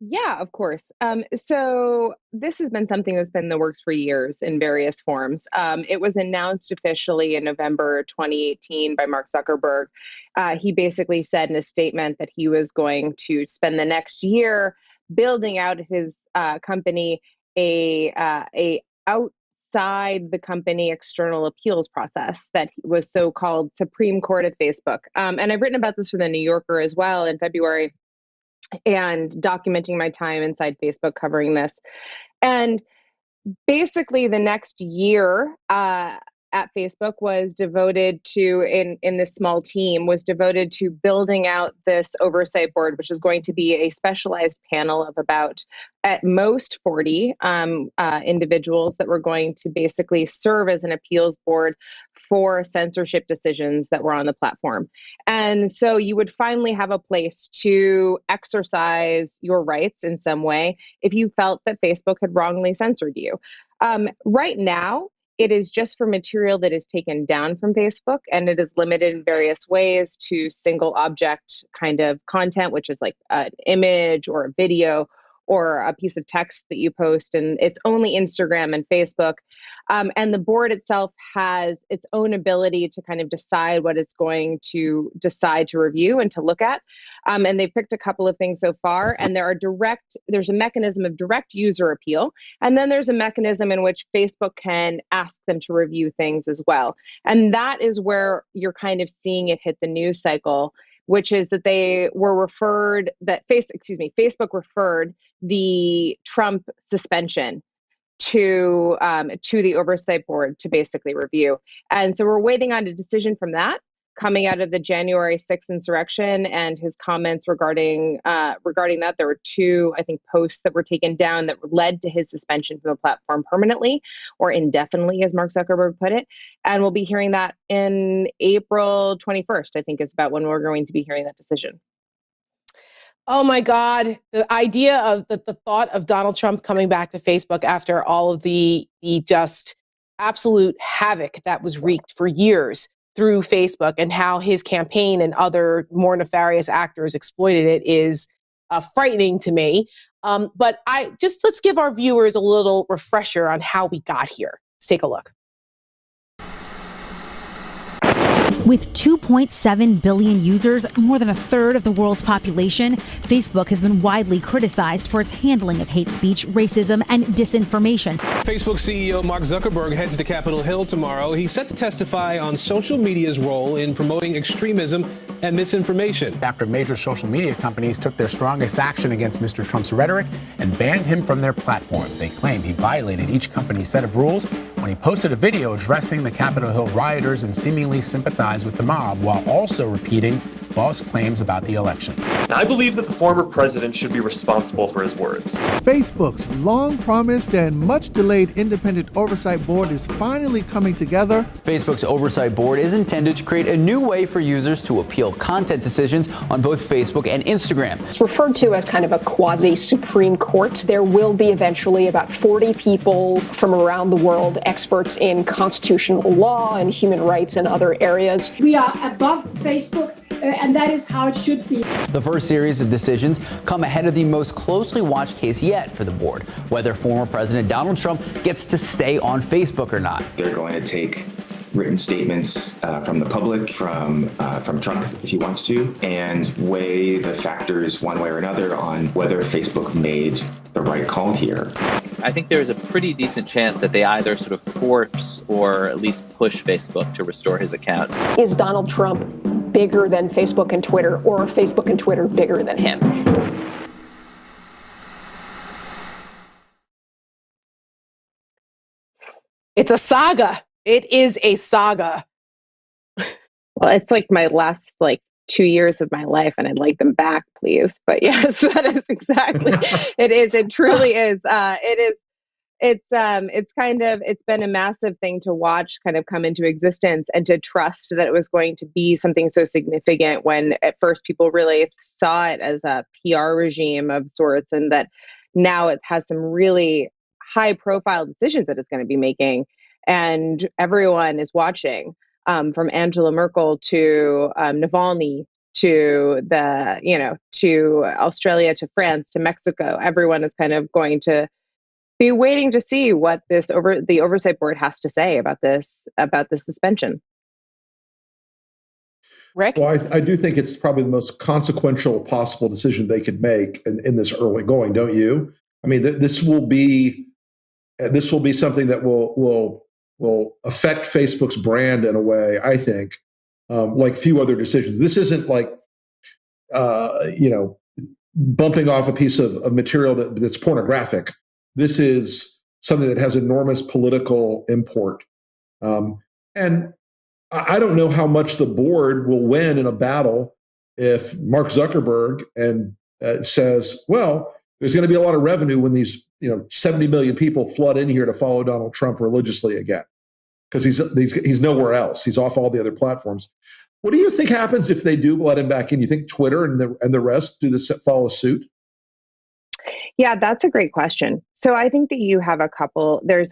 Yeah, of course. So this has been something that's been in the works for years in various forms. It was announced officially in November 2018 by Mark Zuckerberg. He basically said in a statement that he was going to spend the next year building out his company a outside the company external appeals process that was so-called Supreme Court of Facebook. And I've written about this for the New Yorker as well in February, and documenting my time inside Facebook covering this. And basically the next year at Facebook was devoted to, in this small team, was devoted to building out this oversight board, which is going to be a specialized panel of about, at most 40 individuals that were going to basically serve as an appeals board for censorship decisions that were on the platform. And so you would finally have a place to exercise your rights in some way if you felt that Facebook had wrongly censored you. Right now, it is just for material that is taken down from Facebook, and it is limited in various ways to single object kind of content, which is like an image or a video or a piece of text that you post, and it's only Instagram and Facebook. And the board itself has its own ability to kind of decide what it's going to decide to review and to look at. And they've picked a couple of things so far, and there's a mechanism of direct user appeal. And then there's a mechanism in which Facebook can ask them to review things as well. And that is where you're kind of seeing it hit the news cycle, which is that Facebook referred the Trump suspension to the Oversight Board to basically review. And so we're waiting on a decision from that coming out of the January 6th insurrection and his comments regarding that. There were two, I think, posts that were taken down that led to his suspension from the platform permanently or indefinitely, as Mark Zuckerberg put it. And we'll be hearing that in April 21st, I think is about when we're going to be hearing that decision. Oh my God. The idea of the thought of Donald Trump coming back to Facebook after all of the just absolute havoc that was wreaked for years through Facebook and how his campaign and other more nefarious actors exploited it is frightening to me. But let's give our viewers a little refresher on how we got here. Let's take a look. With 2.7 billion users, more than a third of the world's population, Facebook has been widely criticized for its handling of hate speech, racism, and disinformation. Facebook CEO Mark Zuckerberg heads to Capitol Hill tomorrow. He's set to testify on social media's role in promoting extremism and misinformation. After major social media companies took their strongest action against Mr. Trump's rhetoric and banned him from their platforms, they claim he violated each company's set of rules when he posted a video addressing the Capitol Hill rioters and seemingly sympathized with the mob while also repeating false claims about the election. I believe that the former president should be responsible for his words. Facebook's long-promised and much-delayed independent oversight board is finally coming together. Facebook's oversight board is intended to create a new way for users to appeal content decisions on both Facebook and Instagram. It's referred to as kind of a quasi-Supreme Court. There will be eventually about 40 people from around the world, experts in constitutional law and human rights and other areas. We are above Facebook. And that is how it should be. The first series of decisions come ahead of the most closely watched case yet for the board, whether former President Donald Trump gets to stay on Facebook or not. They're going to take written statements from the public, from Trump if he wants to, and weigh the factors one way or another on whether Facebook made the right call here. I think there's a pretty decent chance that they either sort of force or at least push Facebook to restore his account. Is Donald Trump bigger than Facebook and Twitter, or are Facebook and Twitter bigger than him? It's a saga. It is a saga. Well, it's like my last 2 years of my life, and I'd like them back, please. But yes, that is exactly. It is. It truly is. It is. It's been a massive thing to watch kind of come into existence and to trust that it was going to be something so significant when at first people really saw it as a PR regime of sorts, and that now it has some really high profile decisions that it's going to be making. And everyone is watching, from Angela Merkel to Navalny to to Australia, to France, to Mexico. Everyone is kind of going to be waiting to see what the oversight board has to say about this suspension. Rick? Well, I do think it's probably the most consequential possible decision they could make in this early going, don't you? I mean, this will be something that will affect Facebook's brand in a way, I think, like few other decisions. This isn't like bumping off a piece of material that's pornographic. This is something that has enormous political import. And I don't know how much the board will win in a battle if Mark Zuckerberg says, well, there's going to be a lot of revenue when these 70 million people flood in here to follow Donald Trump religiously again, because he's nowhere else. He's off all the other platforms. What do you think happens if they do let him back in? You think Twitter and the rest follow suit? Yeah, that's a great question. So I think that you have there's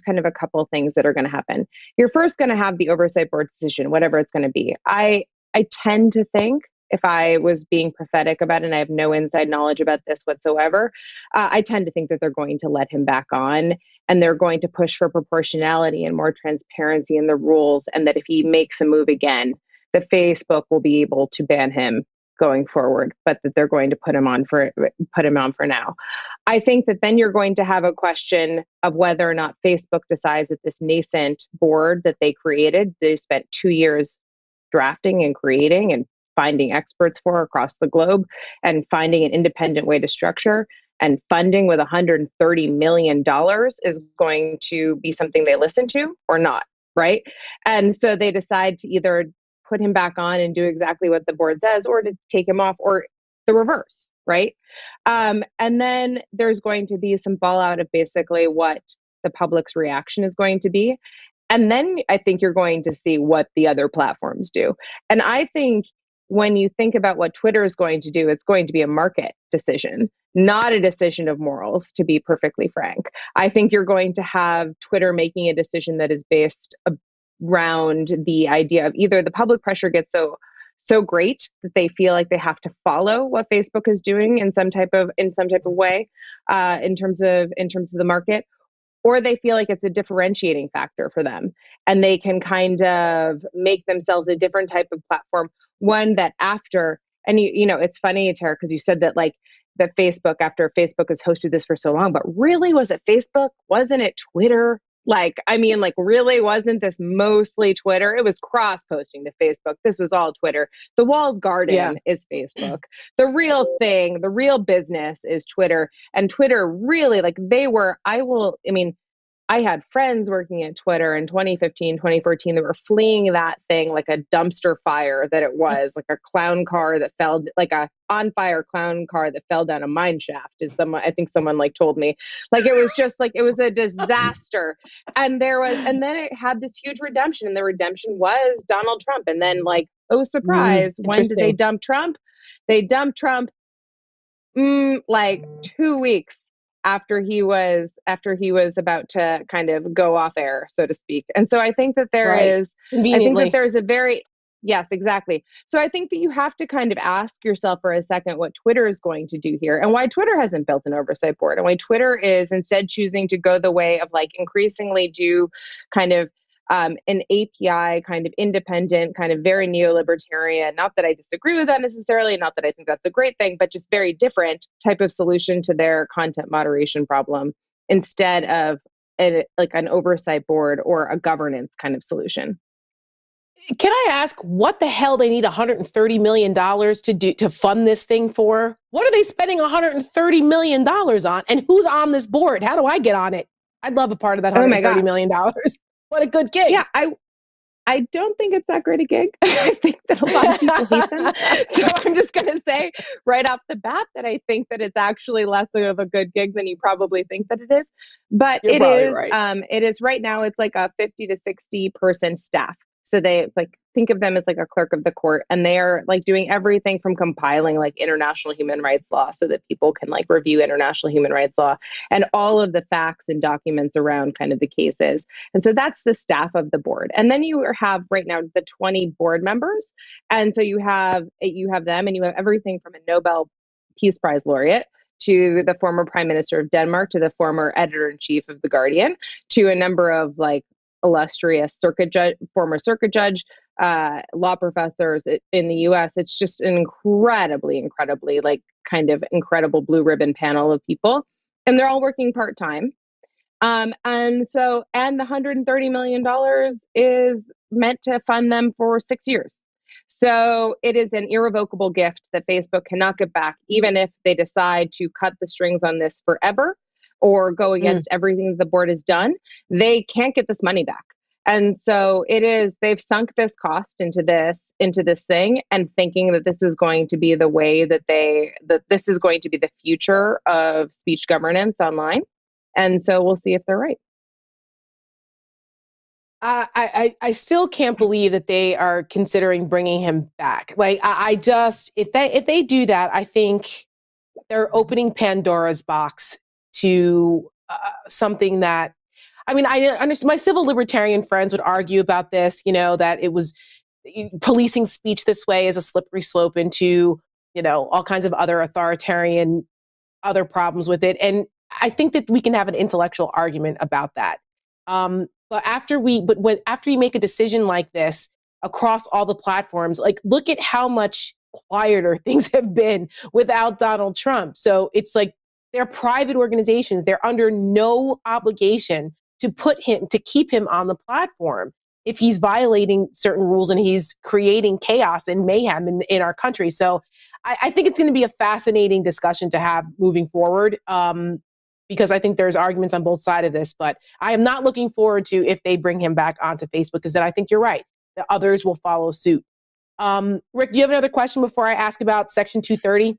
kind of a couple things that are going to happen. You're first going to have the oversight board decision, whatever it's going to be. I tend to think if I was being prophetic about it, and I have no inside knowledge about this whatsoever, I tend to think that they're going to let him back on, and they're going to push for proportionality and more transparency in the rules, and that if he makes a move again, that Facebook will be able to ban him going forward, but that they're going to put him on for now. I think that then you're going to have a question of whether or not Facebook decides that this nascent board that they created, they spent 2 years drafting and creating and finding experts for across the globe and finding an independent way to structure and funding with $130 million is going to be something they listen to or not, right? And so they decide to either put him back on and do exactly what the board says, or to take him off, or the reverse, right? And then there's going to be some fallout of basically what the public's reaction is going to be. And then I think you're going to see what the other platforms do. And I think when you think about what Twitter is going to do, it's going to be a market decision, not a decision of morals, to be perfectly frank. I think you're going to have Twitter making a decision that is based around the idea of either the public pressure gets so great that they feel like they have to follow what Facebook is doing in some type of way, in terms of the market, or they feel like it's a differentiating factor for them, and they can kind of make themselves a different type of platform, one that after, and you know, it's funny, Tara, because you said that like that Facebook, after Facebook has hosted this for so long, but really, was it Facebook? Wasn't it Twitter? Like, I mean, like, really, wasn't this mostly Twitter? It was cross-posting to Facebook. This was all Twitter. The walled garden is Facebook. The real thing, the real business is Twitter. And Twitter really, like, I had friends working at Twitter in 2015, 2014 that were fleeing that thing like a dumpster fire that it was, like a clown car that fell, like a on fire clown car that fell down a mine shaft, I think someone like told me. Like, it was just like, it was a disaster. And then it had this huge redemption, and the redemption was Donald Trump. And then, like, oh, surprise, when did they dump Trump? They dumped Trump like 2 weeks after he was about to kind of go off air, so to speak. And so I think that there's a very, yes, exactly. So I think that you have to kind of ask yourself for a second what Twitter is going to do here, and why Twitter hasn't built an oversight board, and why Twitter is instead choosing to go the way of like increasingly do kind of an API kind of independent, kind of very neo-libertarian, not that I disagree with that necessarily, not that I think that's a great thing, but just very different type of solution to their content moderation problem, instead of like an oversight board or a governance kind of solution. Can I ask what the hell they need $130 million to fund this thing for? What are they spending $130 million on? And who's on this board? How do I get on it? I'd love a part of that $130 million. What a good gig. Yeah, I don't think it's that great a gig. I think that a lot of people hate them. So I'm just going to say right off the bat that I think that it's actually less of a good gig than you probably think that it is. But it is, right. It is right now, it's like a 50 to 60 person staff. So they like think of them as like a clerk of the court, and they are like doing everything from compiling like international human rights law so that people can like review international human rights law and all of the facts and documents around kind of the cases. And so that's the staff of the board. And then you have right now the 20 board members. And so you have them, and you have everything from a Nobel Peace Prize laureate to the former Prime Minister of Denmark, to the former editor-in-chief of The Guardian, to a number of like illustrious former circuit judge, law professors in the US. It's just an incredibly like kind of incredible blue ribbon panel of people, and they're all working part-time. And the $130 million is meant to fund them for 6 years. So it is an irrevocable gift that Facebook cannot get back, even if they decide to cut the strings on this forever or go against everything the board has done. They can't get this money back. And so they've sunk this cost into this thing, and thinking that this is going to be the way that this is going to be the future of speech governance online. And so we'll see if they're right. I still can't believe that they are considering bringing him back. Like, if they do that, I think they're opening Pandora's box to something that, I mean, I understand my civil libertarian friends would argue about this, you know, that it was policing speech this way is a slippery slope into, all kinds of other authoritarian, other problems with it. And I think that we can have an intellectual argument about that. But after you make a decision like this across all the platforms, like, look at how much quieter things have been without Donald Trump. So it's like, they're private organizations. They're under no obligation to keep him on the platform if he's violating certain rules and he's creating chaos and mayhem in our country. So I think it's going to be a fascinating discussion to have moving forward, because I think there's arguments on both sides of this. But I am not looking forward to if they bring him back onto Facebook, because then I think you're right, the others will follow suit. Rick, do you have another question before I ask about Section 230?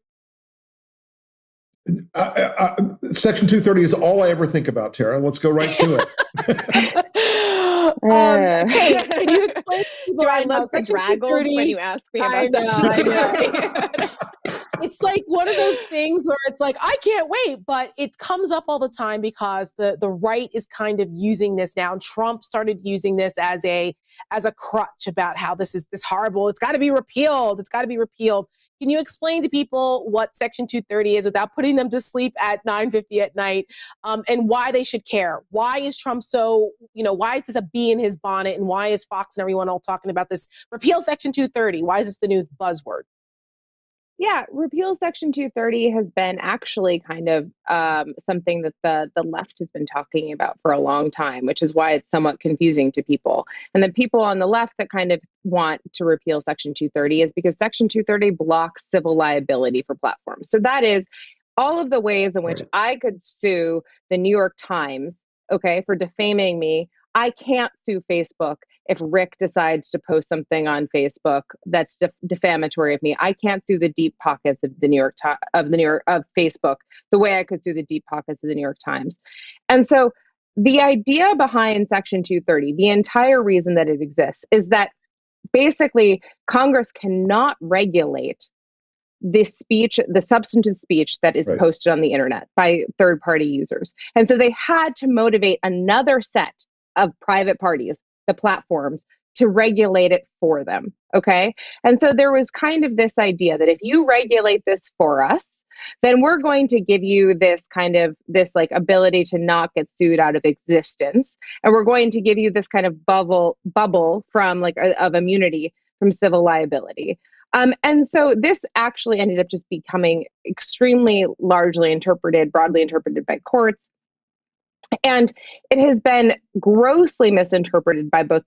Section 230 is all I ever think about, Tara. Let's go right to it. Okay, can you explain? Do I look bedraggled when you ask me about Section 230? It's like one of those things where it's like, I can't wait, but it comes up all the time because the right is kind of using this now. And Trump started using this as a crutch about how this is horrible. It's got to be repealed. It's got to be repealed. Can you explain to people what Section 230 is without putting them to sleep at 9:50 at night, and why they should care? Why is Trump so, why is this a bee in his bonnet, and why is Fox and everyone all talking about this? Repeal Section 230. Why is this the new buzzword? Yeah, repeal Section 230 has been actually kind of something that the left has been talking about for a long time, which is why it's somewhat confusing to people. And the people on the left that kind of want to repeal Section 230 is because Section 230 blocks civil liability for platforms. So that is all of the ways in which I could sue the New York Times, okay, for defaming me. I can't sue Facebook if Rick decides to post something on Facebook that's defamatory of me. I can't sue the deep pockets of of Facebook the way I could sue the deep pockets of the New York Times. And so the idea behind Section 230, the entire reason that it exists, is that basically Congress cannot regulate the speech, the substantive speech that is posted on the internet by third-party users. And so they had to motivate another set of private parties, the platforms, to regulate it for them. Okay. And so there was kind of this idea that if you regulate this for us, then we're going to give you this like ability to not get sued out of existence. And we're going to give you this kind of bubble from of immunity from civil liability. And so this actually ended up just becoming extremely broadly interpreted by courts. And it has been grossly misinterpreted by both,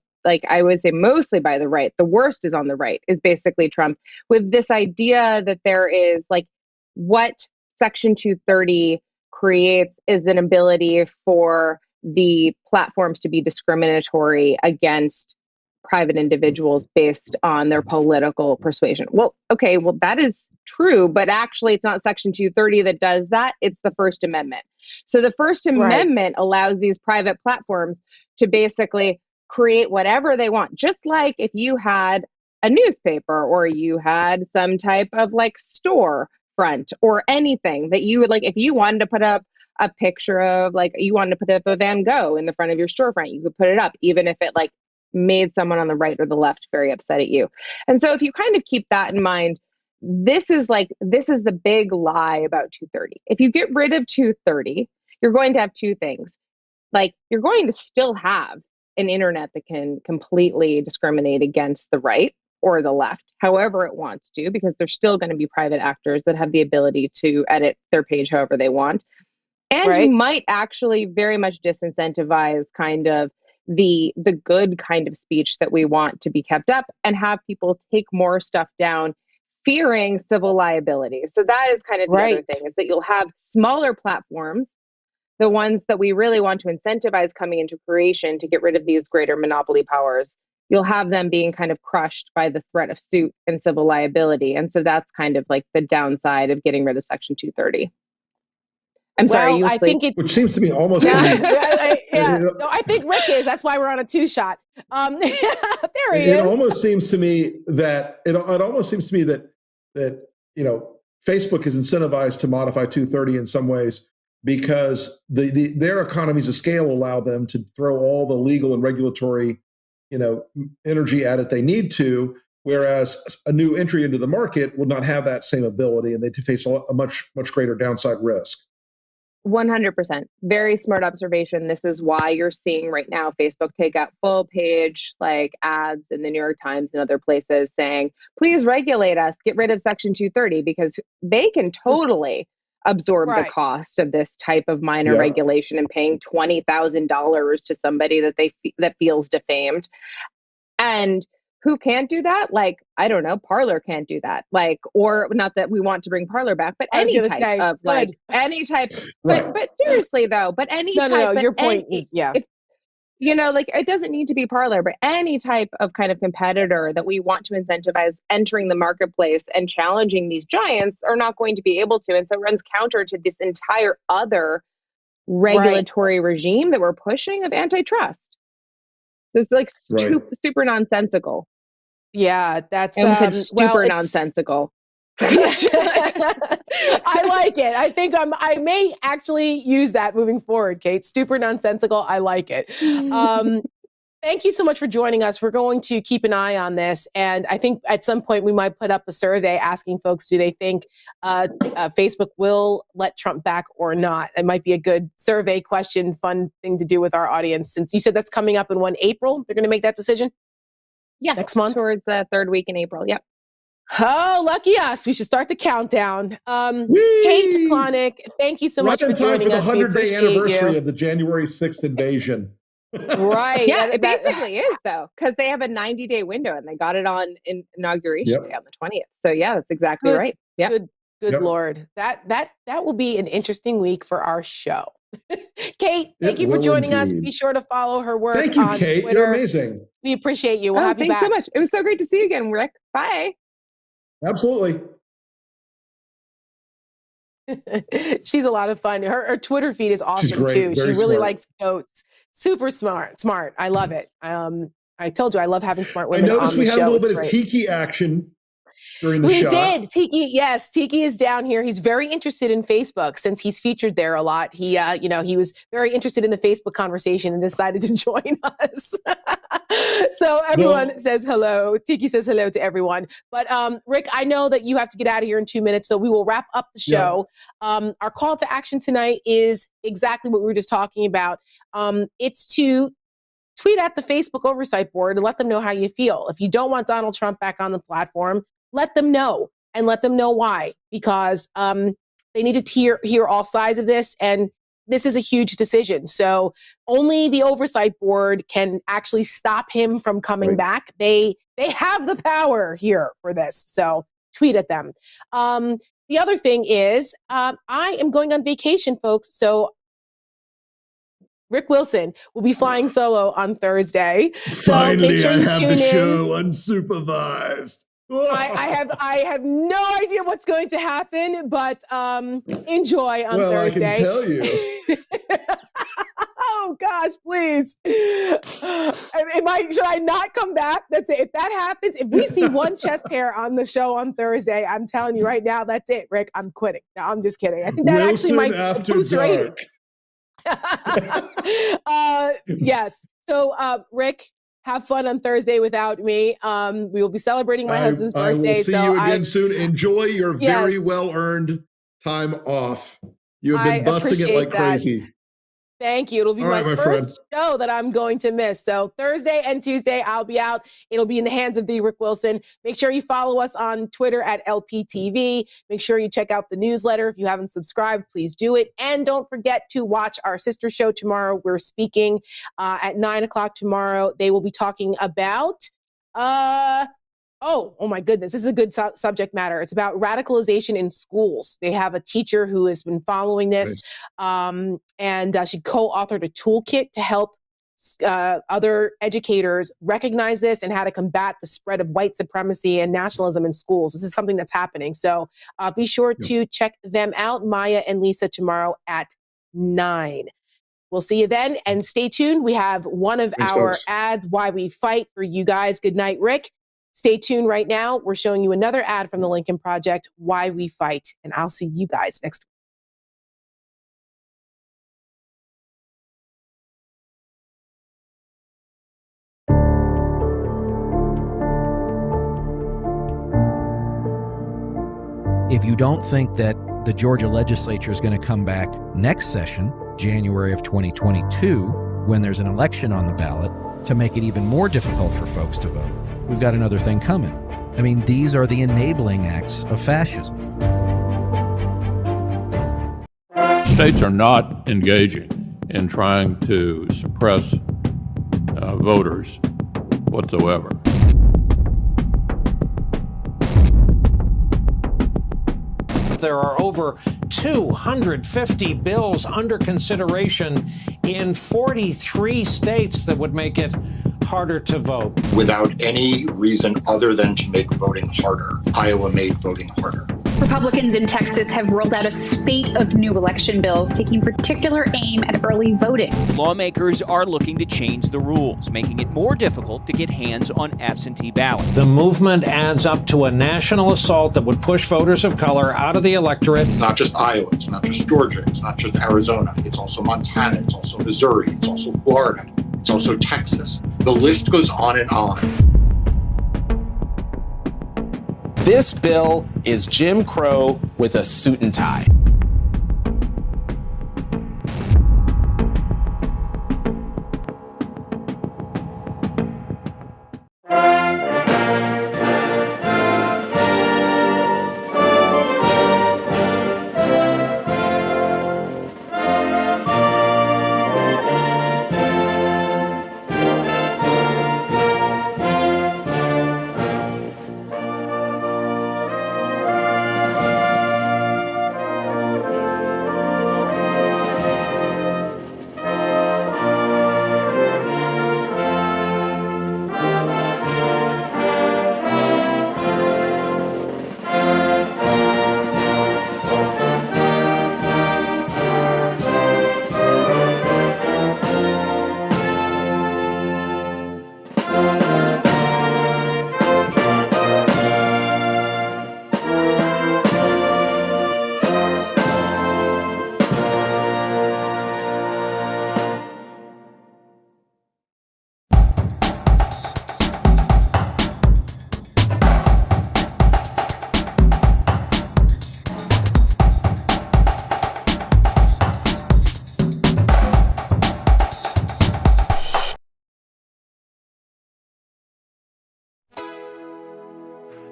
I would say mostly by the right. The worst is on the right, is basically Trump, with this idea that there is what Section 230 creates is an ability for the platforms to be discriminatory against private individuals based on their political persuasion. Well, that is true, but actually it's not Section 230 that does that. It's the First Amendment. So the First Amendment allows these private platforms to basically create whatever they want. Just like if you had a newspaper or you had some type of store front or anything that you would if you wanted to put up a picture of you wanted to put up a Van Gogh in the front of your storefront, you could put it up, even if it made someone on the right or the left very upset at you. And so if you kind of keep that in mind, this is the big lie about 230. If you get rid of 230, you're going to have two things. You're going to still have an internet that can completely discriminate against the right or the left, however it wants to, because there's still going to be private actors that have the ability to edit their page however they want. And you might actually very much disincentivize kind of the good kind of speech that we want to be kept up and have people take more stuff down, fearing civil liability. So that is kind of the other thing, is that you'll have smaller platforms, the ones that we really want to incentivize coming into creation to get rid of these greater monopoly powers. You'll have them being kind of crushed by the threat of suit and civil liability. And so that's kind of the downside of getting rid of Section 230. I'm sorry, I think which seems to me almost. No, I think Rick is. That's why we're on a two-shot. There he is. It almost seems to me that Facebook is incentivized to modify 230 in some ways because their economies of scale allow them to throw all the legal and regulatory energy at it they need to, whereas a new entry into the market will not have that same ability, and they face a much greater downside risk. 100%. Very smart observation. This is why you're seeing right now Facebook take out full page ads in the New York Times and other places saying, please regulate us, get rid of Section 230, because they can totally absorb the cost of this type of minor regulation and paying $20,000 to somebody that feels defamed. And who can't do that? I don't know, Parler can't do that. Or not that we want to bring Parler back, but any type of any type. But seriously though, but any type. No, your point is, it doesn't need to be Parler, but any type of kind of competitor that we want to incentivize entering the marketplace and challenging these giants are not going to be able to. And so it runs counter to this entire other regulatory regime that we're pushing of antitrust. So it's super nonsensical. Yeah, that's super nonsensical. I like it. I think I may actually use that moving forward, Kate. Super nonsensical. I like it. Thank you so much for joining us. We're going to keep an eye on this. And I think at some point we might put up a survey asking folks, do they think Facebook will let Trump back or not? It might be a good survey question, fun thing to do with our audience. Since you said that's coming up in April, they're going to make that decision? Yeah. Next month? Towards the third week in April. Yep. Oh, lucky us. We should start the countdown. Kate Klonick, thank you so much for joining us. Right in time for the 100-day anniversary of the January 6th invasion. Right. Yeah, it basically is, though, because they have a 90-day window and they got it on inauguration day on the 20th. So, yeah, that's exactly right. Yeah. Good Lord. That will be an interesting week for our show. Kate, thank you for joining us. Be sure to follow her work Thank you, on Kate. Twitter. You're amazing. We appreciate you. We'll have you back. Thanks so much. It was so great to see you again, Rick. Bye. Absolutely. She's a lot of fun. Her Twitter feed is awesome too. She really likes goats. Super smart. I love it. I told you I love having smart women. I noticed we had a little bit of Tiki action during the shot. We did. Tiki, yes, Tiki is down here. He's very interested in Facebook since he's featured there a lot. He, he was very interested in the Facebook conversation and decided to join us. So everyone says hello. Tiki says hello to everyone. But Rick, I know that you have to get out of here in 2 minutes, so we will wrap up the show. Yeah. Our call to action tonight is exactly what we were just talking about. It's to tweet at the Facebook Oversight Board and let them know how you feel. If you don't want Donald Trump back on the platform, let them know and let them know why, because they need to hear all sides of this. And this is a huge decision. So only the Oversight Board can actually stop him from coming back. They have the power here for this. So tweet at them. The other thing is I am going on vacation, folks. So Rick Wilson will be flying solo on Thursday. Finally, so make sure you I have tune the in. show unsupervised. I have no idea what's going to happen, but enjoy on Thursday. I can tell you. Oh gosh, please. Should I not come back? That's it. If that happens, if we see one chest hair on the show on Thursday, I'm telling you right now, that's it, Rick. I'm quitting. No, I'm just kidding. I think that Wilson actually might boost rating. Yes. So, Rick, have fun on Thursday without me. We will be celebrating my husband's birthday. I will see you again soon. Enjoy your very well-earned time off. You have been busting it like crazy. Thank you. It'll be my first show that I'm going to miss. So Thursday and Tuesday, I'll be out. It'll be in the hands of the Rick Wilson. Make sure you follow us on Twitter at LPTV. Make sure you check out the newsletter. If you haven't subscribed, please do it. And don't forget to watch our sister show tomorrow. We're speaking at 9:00 tomorrow. They will be talking about Oh my goodness. This is a good subject matter. It's about radicalization in schools. They have a teacher who has been following this, and she co-authored a toolkit to help other educators recognize this and how to combat the spread of white supremacy and nationalism in schools. This is something that's happening. So be sure to check them out, Maya and Lisa, tomorrow at 9. We'll see you then, and stay tuned. We have one of our ads, Why We Fight, for you guys. Good night, Rick. Stay tuned right now. We're showing you another ad from the Lincoln Project, Why We Fight. And I'll see you guys next week. If you don't think that the Georgia legislature is going to come back next session, January of 2022, when there's an election on the ballot, to make it even more difficult for folks to vote, we've got another thing coming. I mean, these are the enabling acts of fascism. States are not engaging in trying to suppress voters whatsoever. There are over 250 bills under consideration in 43 states that would make it harder to vote. Without any reason other than to make voting harder, Iowa made voting harder. Republicans in Texas have rolled out a spate of new election bills taking particular aim at early voting. Lawmakers are looking to change the rules, making it more difficult to get hands on absentee ballots. The movement adds up to a national assault that would push voters of color out of the electorate. It's not just Iowa, it's not just Georgia, it's not just Arizona, it's also Montana, it's also Missouri, it's also Florida, it's also Texas. The list goes on and on. This bill is Jim Crow with a suit and tie.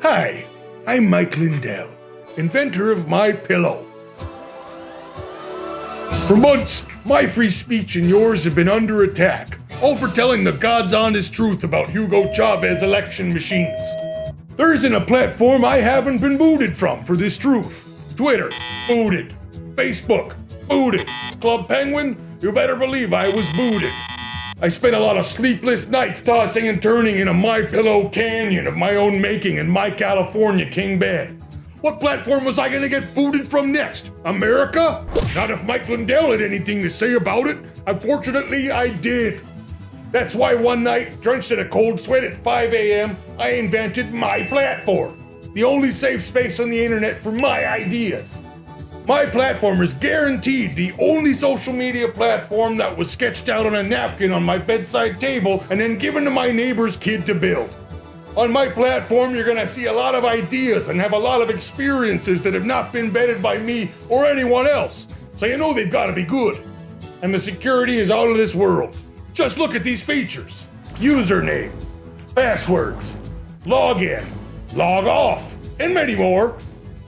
Hi, I'm Mike Lindell, inventor of My Pillow. For months, my free speech and yours have been under attack, all for telling the God's honest truth about Hugo Chavez election machines. There isn't a platform I haven't been booted from for this truth. Twitter, booted. Facebook, booted. Club Penguin, you better believe I was booted. I spent a lot of sleepless nights tossing and turning in a My Pillow canyon of my own making in my California king bed. What platform was I gonna get booted from next? America? Not if Mike Lindell had anything to say about it. Unfortunately, I did. That's why one night, drenched in a cold sweat at 5 a.m., I invented my platform. The only safe space on the internet for my ideas. My platform is guaranteed the only social media platform that was sketched out on a napkin on my bedside table and then given to my neighbor's kid to build. On my platform, you're gonna see a lot of ideas and have a lot of experiences that have not been vetted by me or anyone else. So you know they've gotta be good. And the security is out of this world. Just look at these features. Username, passwords, login, log off, and many more.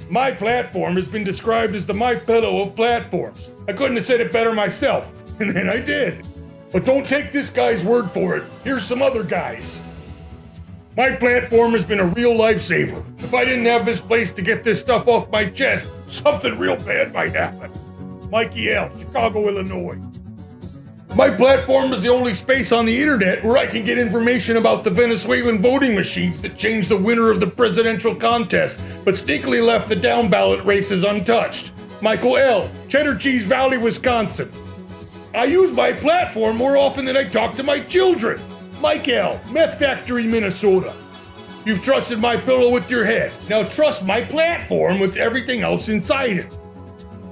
My platform has been described as the My Pillow of platforms. I couldn't have said it better myself, and then I did. But don't take this guy's word for it. Here's some other guys. My platform has been a real lifesaver. If I didn't have this place to get this stuff off my chest, something real bad might happen. Mikey L., Chicago, Illinois. My platform is the only space on the internet where I can get information about the Venezuelan voting machines that changed the winner of the presidential contest, but sneakily left the down ballot races untouched. Michael L., Cheddar Cheese Valley, Wisconsin. I use my platform more often than I talk to my children. Mike L., Meth Factory, Minnesota. You've trusted My Pillow with your head. Now trust my platform with everything else inside it.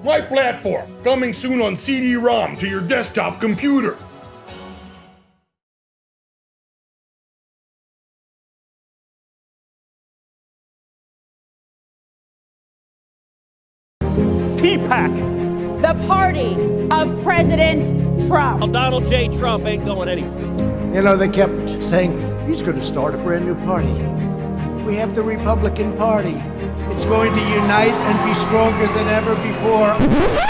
My platform, coming soon on CD-ROM to your desktop computer. TPAC. The party of President Trump. Well, Donald J. Trump ain't going anywhere. You know, they kept saying he's going to start a brand new party. We have the Republican Party. It's going to unite and be stronger than ever before.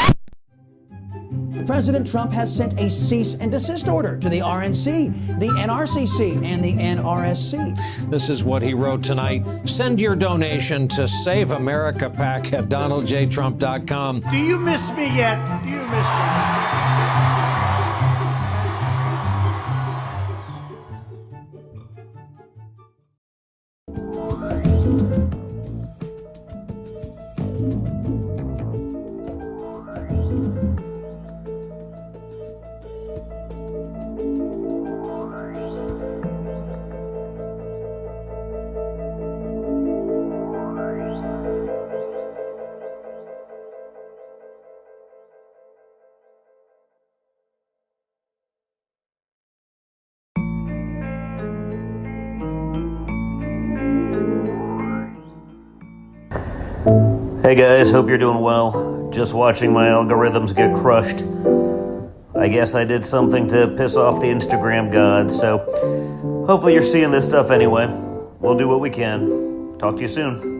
President Trump has sent a cease and desist order to the RNC, the NRCC, and the NRSC. This is what he wrote tonight. Send your donation to Save America PAC at DonaldJTrump.com. Do you miss me yet? Do you miss me? Hey guys, hope you're doing well. Just watching my algorithms get crushed. I guess I did something to piss off the Instagram gods, so hopefully you're seeing this stuff anyway. We'll do what we can. Talk to you soon.